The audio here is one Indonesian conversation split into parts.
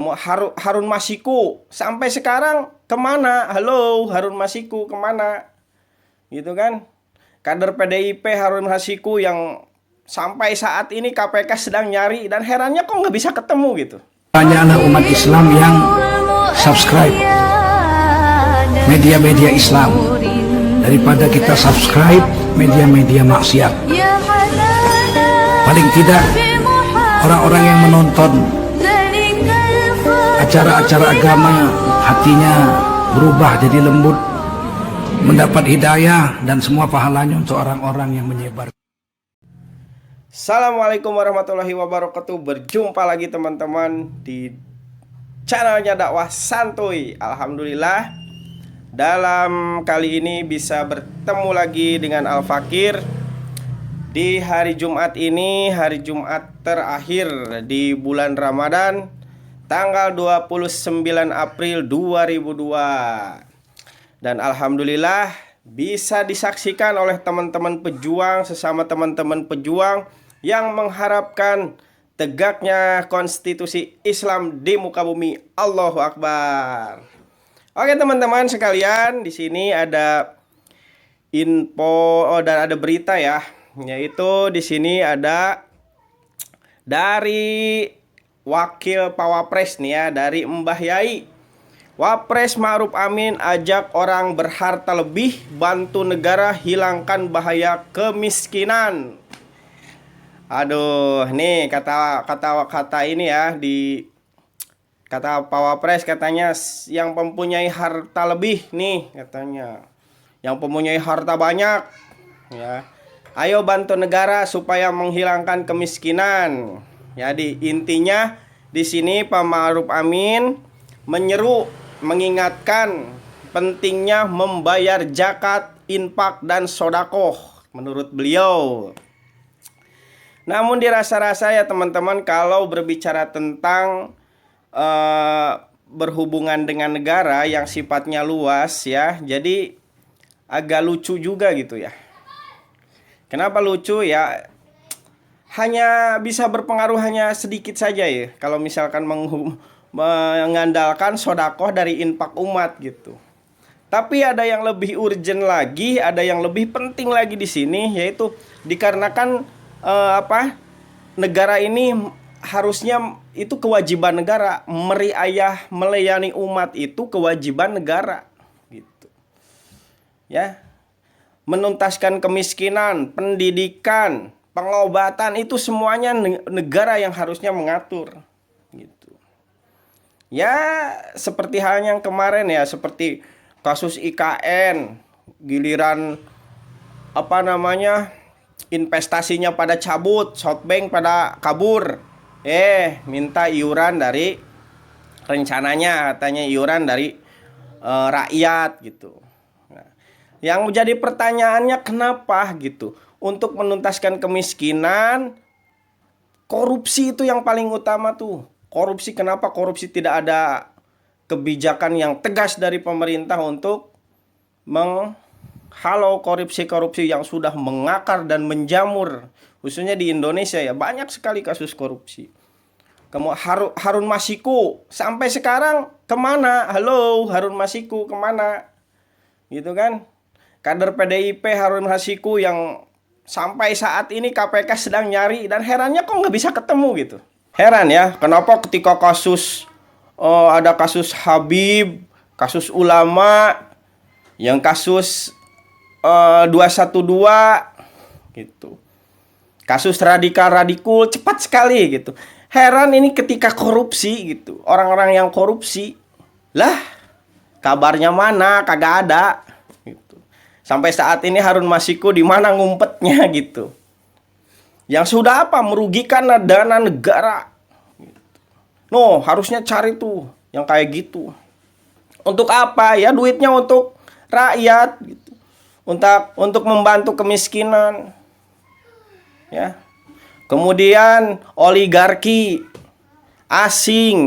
Harun Masiku sampai sekarang kemana? Halo, Harun Masiku kemana? Gitu kan? Kader PDIP Harun Masiku yang sampai saat ini KPK sedang nyari dan herannya kok nggak bisa ketemu gitu. Banyaklah umat Islam yang subscribe media-media Islam daripada kita subscribe media-media maksiat. Paling tidak orang-orang yang menonton acara-acara agama hatinya berubah jadi lembut, mendapat hidayah dan semua pahalanya untuk orang-orang yang menyebar. Assalamualaikum warahmatullahi wabarakatuh. Berjumpa lagi teman-teman di channelnya dakwah santuy. Alhamdulillah dalam kali ini bisa bertemu lagi dengan Al Fakir di hari Jumat ini, hari Jumat terakhir di bulan Ramadan, tanggal 29 April 2002. Dan alhamdulillah bisa disaksikan oleh teman-teman pejuang, sesama teman-teman pejuang yang mengharapkan tegaknya konstitusi Islam di muka bumi. Allahu Akbar. Oke teman-teman sekalian, di sini ada info dan ada berita ya, yaitu di sini ada dari Wakil Pawapres nih ya, dari Mbah Yai. Wapres Ma'ruf Amin ajak orang berharta lebih bantu negara hilangkan bahaya kemiskinan. Aduh, nih kata ini ya, di kata Pak Wapres katanya yang mempunyai harta lebih nih katanya. Yang mempunyai harta banyak ya. Ayo bantu negara supaya menghilangkan kemiskinan. Jadi intinya di sini Pak Ma'ruf Amin mengingatkan pentingnya membayar zakat, infak dan sodakoh menurut beliau. Namun dirasa-rasa ya teman-teman, kalau berbicara tentang berhubungan dengan negara yang sifatnya luas ya, jadi agak lucu juga gitu ya. Kenapa lucu ya? Hanya bisa berpengaruh hanya sedikit saja ya, kalau misalkan mengandalkan sodakoh dari infak umat gitu. Tapi ada yang lebih urgent lagi, ada yang lebih penting lagi di sini, yaitu dikarenakan negara ini harusnya itu kewajiban negara, meriayah melayani umat itu kewajiban negara gitu. Ya. Menuntaskan kemiskinan, pendidikan, pengobatan itu semuanya negara yang harusnya mengatur gitu. Ya, seperti halnya yang kemarin ya, seperti kasus IKN, giliran investasinya pada cabut, SoftBank pada kabur. Minta iuran dari rencananya, katanya iuran dari rakyat gitu. Nah, yang menjadi pertanyaannya kenapa gitu? Untuk menuntaskan kemiskinan, korupsi itu yang paling utama tuh. Korupsi, kenapa korupsi tidak ada kebijakan yang tegas dari pemerintah untuk menghalau korupsi-korupsi yang sudah mengakar dan menjamur, khususnya di Indonesia ya, banyak sekali kasus korupsi. Kemudian Harun Masiku sampai sekarang kemana? Halo, Harun Masiku kemana? Gitu kan? Kader PDIP Harun Masiku yang sampai saat ini KPK sedang nyari dan herannya kok nggak bisa ketemu gitu. Heran ya, kenapa ketika ada kasus Habib, kasus ulama, yang kasus 212 gitu. Kasus radikul cepat sekali gitu. Heran ini ketika korupsi gitu. Orang-orang yang korupsi, lah kabarnya mana? Kagak ada gitu. Sampai saat ini Harun Masiku di mana ngumpetnya gitu. Yang sudah merugikan dana negara gitu. Harusnya cari tuh yang kayak gitu. Untuk apa? Ya duitnya untuk rakyat gitu. Untuk membantu kemiskinan. Ya. Kemudian oligarki asing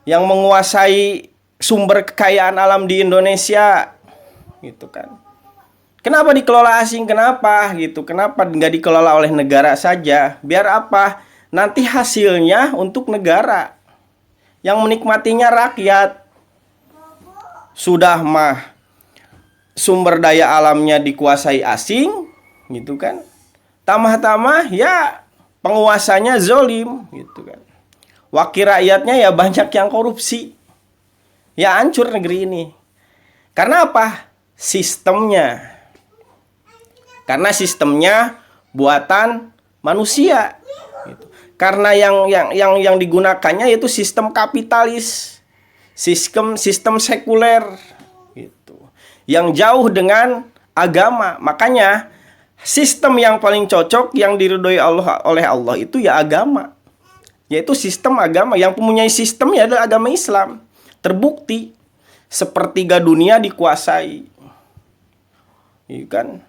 yang menguasai sumber kekayaan alam di Indonesia gitu kan. Kenapa dikelola asing? Kenapa gitu? Kenapa nggak dikelola oleh negara saja? Biar apa? Nanti hasilnya untuk negara Yang menikmatinya rakyat. Sudah mah sumber daya alamnya dikuasai asing, gitu kan. Tambah-tambah ya penguasanya zolim, gitu kan. Wakil rakyatnya ya banyak yang korupsi. Ya hancur negeri ini. Karena apa? Sistemnya. Karena sistemnya buatan manusia. Gitu. Karena yang digunakannya yaitu sistem kapitalis, sistem sekuler, gitu. Yang jauh dengan agama. Makanya sistem yang paling cocok yang diridhoi oleh Allah itu ya agama. Yaitu sistem agama. Yang mempunyai sistem ya adalah agama Islam. Terbukti sepertiga dunia dikuasai. Iya kan?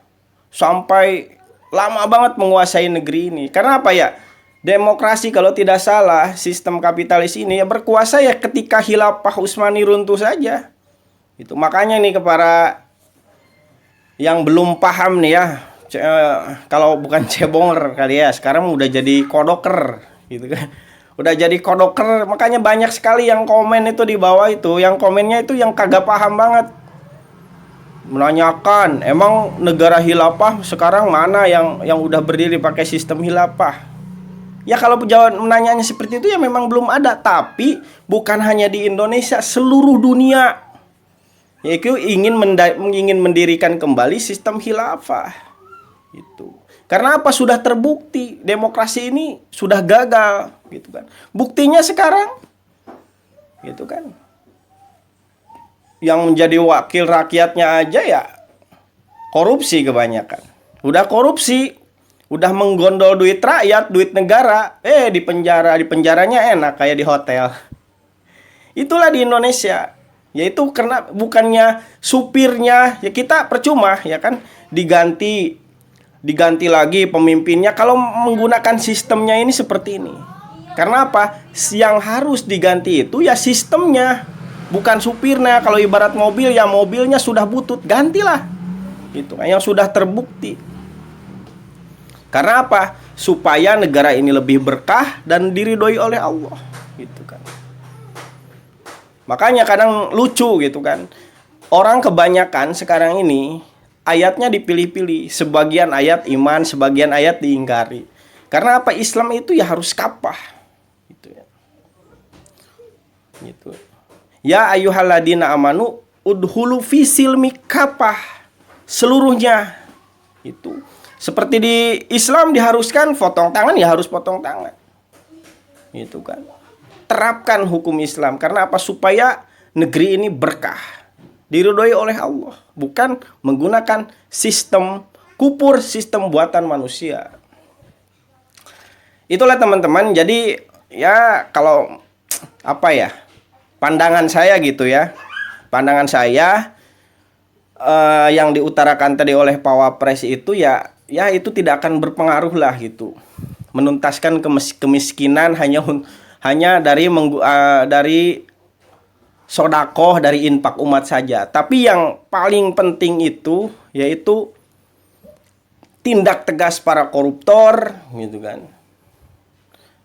Sampai lama banget menguasai negeri ini. Karena apa ya? Demokrasi kalau tidak salah, sistem kapitalis ini ya berkuasa ya ketika khilafah Utsmani runtuh saja. Itu makanya nih kepada yang belum paham nih ya, kalau bukan cebonger kali ya, sekarang udah jadi kodoker gitu kan. Udah jadi kodoker, makanya banyak sekali yang komen itu di bawah itu, yang komennya itu yang kagak paham banget. Menanyakan, emang negara khilafah sekarang mana yang udah berdiri pakai sistem khilafah? Ya kalau jawaban menanyanya seperti itu ya memang belum ada. Tapi bukan hanya di Indonesia, seluruh dunia yaitu ingin mendirikan kembali sistem khilafah. Itu. Karena apa? Sudah terbukti demokrasi ini sudah gagal, gitu kan. Buktinya sekarang, gitu kan. Yang menjadi wakil rakyatnya aja ya korupsi kebanyakan. Udah korupsi, udah menggondol duit rakyat, duit negara, di penjaranya enak kayak di hotel. Itulah di Indonesia. Yaitu karena bukannya supirnya, ya kita percuma ya kan, diganti lagi pemimpinnya kalau menggunakan sistemnya ini seperti ini. Karena apa? Yang harus diganti itu ya sistemnya, bukan supirnya. Kalau ibarat mobil ya mobilnya sudah butut, gantilah. Itu yang sudah terbukti. Karena apa? Supaya negara ini lebih berkah dan diridhoi oleh Allah, gitu kan. Makanya kadang lucu gitu kan. Orang kebanyakan sekarang ini ayatnya dipilih-pilih, sebagian ayat iman, sebagian ayat diingkari. Karena apa? Islam itu ya harus kapah. Gitu ya. Gitu. Ya ayyuhalladzina amanu udhulu fi silmi kapah. Seluruhnya. Itu. Seperti di Islam diharuskan potong tangan ya harus potong tangan. Gitu kan. Terapkan hukum Islam. Karena apa? Supaya negeri ini berkah. Diridhoi oleh Allah. Bukan menggunakan sistem kupur, sistem buatan manusia. Itulah teman-teman. Jadi ya kalau apa ya? Pandangan saya gitu ya. Pandangan saya yang diutarakan tadi oleh Pak Wapres itu ya itu tidak akan berpengaruh lah gitu. Menuntaskan kemiskinan hanya dari sodakoh, dari infak umat saja. Tapi yang paling penting itu yaitu tindak tegas para koruptor, gitu kan.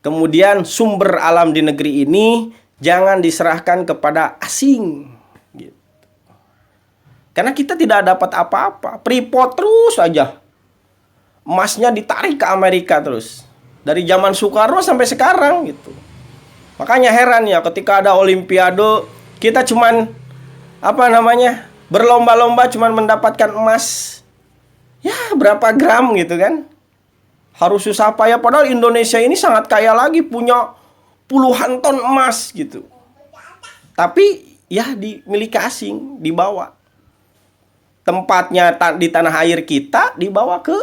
Kemudian sumber alam di negeri ini jangan diserahkan kepada asing. Gitu. Karena kita tidak dapat apa-apa. Freeport terus aja. Emasnya ditarik ke Amerika terus. Dari zaman Soekarno sampai sekarang gitu. Makanya heran ya ketika ada olimpiade kita cuman berlomba-lomba cuman mendapatkan emas ya berapa gram gitu kan. Harus susah payah padahal Indonesia ini sangat kaya lagi, punya puluhan ton emas gitu. Tapi ya dimiliki asing, dibawa. Tempatnya di tanah air kita dibawa ke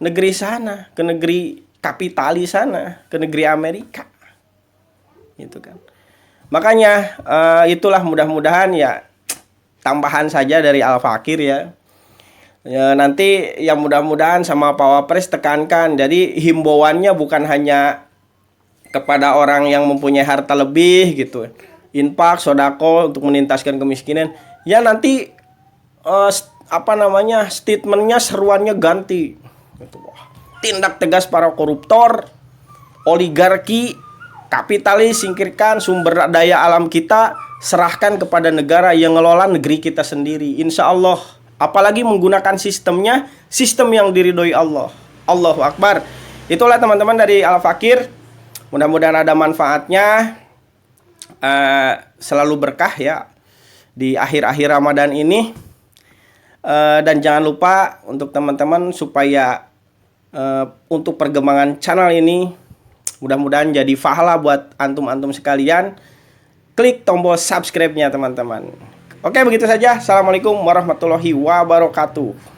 negeri sana, ke negeri kapitalis sana, ke negeri Amerika. Gitu kan. Makanya itulah mudah-mudahan ya tambahan saja dari Al-Fakir ya. Nanti ya mudah-mudahan sama Pak Wapres tekankan. Jadi himbauannya bukan hanya kepada orang yang mempunyai harta lebih gitu. Infak, sodako untuk menintaskan kemiskinan. Ya nanti statementnya, seruannya ganti. Tindak tegas para koruptor, oligarki, Kapitalis singkirkan, sumber daya alam kita serahkan kepada negara yang ngelola negeri kita sendiri. Insya Allah. Apalagi menggunakan sistemnya, sistem yang diridhoi Allah. Allahu Akbar. Itulah teman-teman dari Al Fakir. Mudah-mudahan ada manfaatnya. Selalu berkah ya di akhir-akhir Ramadan ini. Dan jangan lupa untuk teman-teman supaya untuk perkembangan channel ini mudah-mudahan jadi pahala buat antum-antum sekalian. Klik tombol subscribe-nya teman-teman. Oke, begitu saja. Assalamualaikum warahmatullahi wabarakatuh.